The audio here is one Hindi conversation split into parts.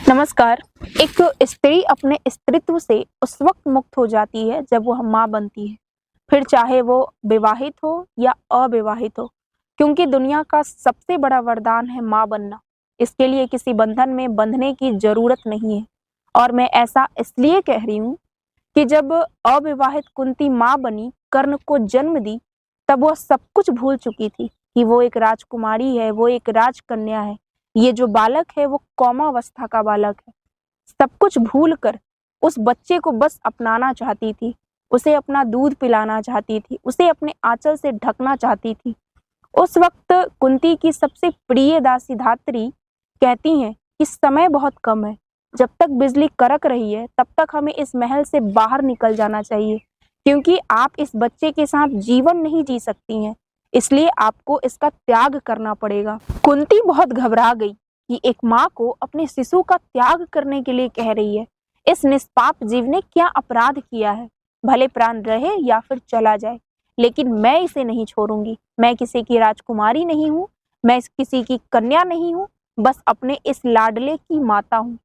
नमस्कार। एक स्त्री अपने स्त्रीत्व से उस वक्त मुक्त हो जाती है जब वह माँ बनती है, फिर चाहे वो विवाहित हो या अविवाहित हो, क्योंकि दुनिया का सबसे बड़ा वरदान है माँ बनना। इसके लिए किसी बंधन में बंधने की जरूरत नहीं है। और मैं ऐसा इसलिए कह रही हूँ कि जब अविवाहित कुंती माँ बनी, कर्ण को जन्म दी, तब वह सब कुछ भूल चुकी थी कि वो एक राजकुमारी है, वो एक राजकन्या है। ये जो बालक है वो कौमावस्था का बालक है। सब कुछ भूल कर उस बच्चे को बस अपनाना चाहती थी, उसे अपना दूध पिलाना चाहती थी, उसे अपने आंचल से ढकना चाहती थी। उस वक्त कुंती की सबसे प्रिय दासी धात्री कहती हैं कि समय बहुत कम है, जब तक बिजली कड़क रही है तब तक हमें इस महल से बाहर निकल जाना चाहिए, क्योंकि आप इस बच्चे के साथ जीवन नहीं जी सकती हैं, इसलिए आपको इसका त्याग करना पड़ेगा। कुंती बहुत घबरा गई कि एक माँ को अपने शिशु का त्याग करने के लिए कह रही है। इस निष्पाप जीव ने क्या अपराध किया है? भले प्राण रहे या फिर चला जाए, लेकिन मैं इसे नहीं छोड़ूंगी। मैं किसी की राजकुमारी नहीं हूँ, मैं किसी की कन्या नहीं हूँ, बस अपने इस लाडले की माता हूँ।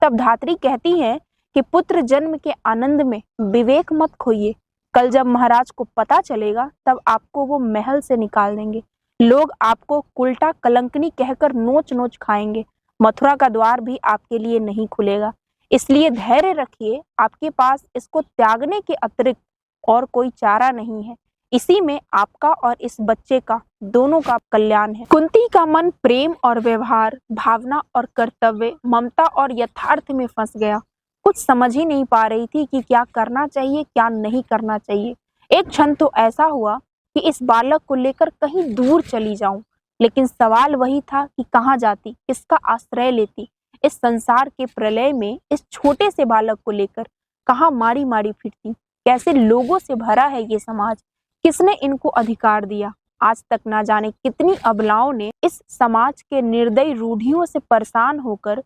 तब धात्री कहती है कि पुत्र जन्म के आनंद में विवेक मत खोइए। कल जब महाराज को पता चलेगा तब आपको वो महल से निकाल देंगे। लोग आपको उल्टा कलंकनी कहकर नोच नोच खाएंगे। मथुरा का द्वार भी आपके लिए नहीं खुलेगा। इसलिए धैर्य रखिए, आपके पास इसको त्यागने के अतिरिक्त और कोई चारा नहीं है। इसी में आपका और इस बच्चे का, दोनों का कल्याण है। कुंती का मन प्रेम और व्यवहार, भावना और कर्तव्य, ममता और यथार्थ में फंस गया। कुछ समझ ही नहीं पा रही थी कि क्या करना चाहिए, क्या नहीं करना चाहिए। एक क्षण तो ऐसा हुआ कि इस बालक को लेकर कहीं दूर चली जाऊं, लेकिन सवाल वही था कि कहाँ जाती, किसका आश्रय लेती। इस संसार के प्रलय में इस छोटे से बालक को लेकर कहाँ मारी मारी फिरती। कैसे लोगों से भरा है ये समाज, किसने इनको अधिकार दिया? आज तक ना जाने कितनी अबलाओं ने इस समाज के निर्दयी रूढ़ियों से परेशान होकर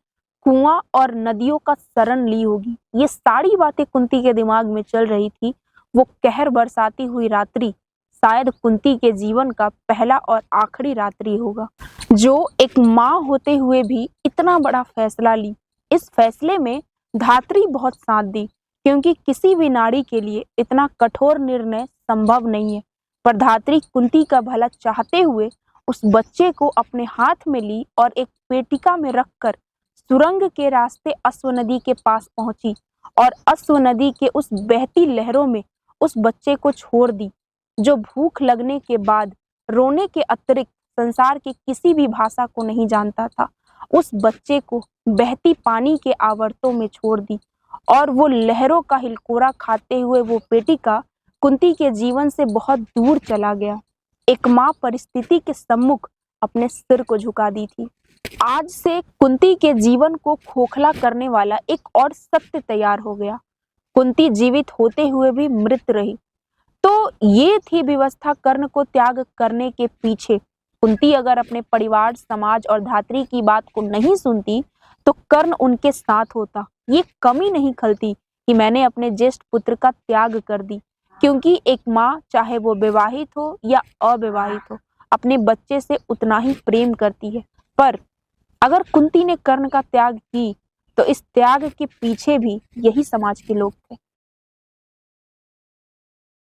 कुआं और नदियों का शरण ली होगी। ये सारी बातें कुंती के दिमाग में चल रही थी। वो कहर बरसाती हुई रात्रि शायद कुंती के जीवन का पहला और आखिरी रात्रि होगा, जो एक माँ होते हुए भी इतना बड़ा फैसला ली। इस फैसले में धात्री बहुत साथ दी, क्योंकि किसी भी नारी के लिए इतना कठोर निर्णय संभव नहीं है। पर धात्री कुंती का भला चाहते हुए उस बच्चे को अपने हाथ में ली और एक पेटिका में रखकर सुरंग के रास्ते अश्व नदी के पास पहुंची और अश्व नदी के उस बहती लहरों में उस बच्चे को छोड़ दी, जो भूख लगने के बाद रोने के अतिरिक्त संसार की किसी भी भाषा को नहीं जानता था। उस बच्चे को बहती पानी के आवर्तों में छोड़ दी और वो लहरों का हिलकोरा खाते हुए वो पेटिका कुंती के जीवन से बहुत दूर चला गया। एक माँ परिस्थिति के सम्मुख अपने सिर को झुका दी थी। आज से कुंती के जीवन को खोखला करने वाला एक और सत्य तैयार हो गया। कुंती जीवित होते हुए भी मृत रही। तो ये थी व्यवस्था कर्ण को त्याग करने के पीछे। कुंती अगर अपने परिवार, समाज और धात्री की बात को नहीं सुनती तो कर्ण उनके साथ होता। ये कमी नहीं खलती कि मैंने अपने ज्येष्ठ पुत्र का त्याग कर दी, क्योंकि एक माँ, चाहे वो विवाहित हो या अविवाहित हो, अपने बच्चे से उतना ही प्रेम करती है। पर अगर कुंती ने कर्ण का त्याग की तो इस त्याग के पीछे भी यही समाज के लोग थे।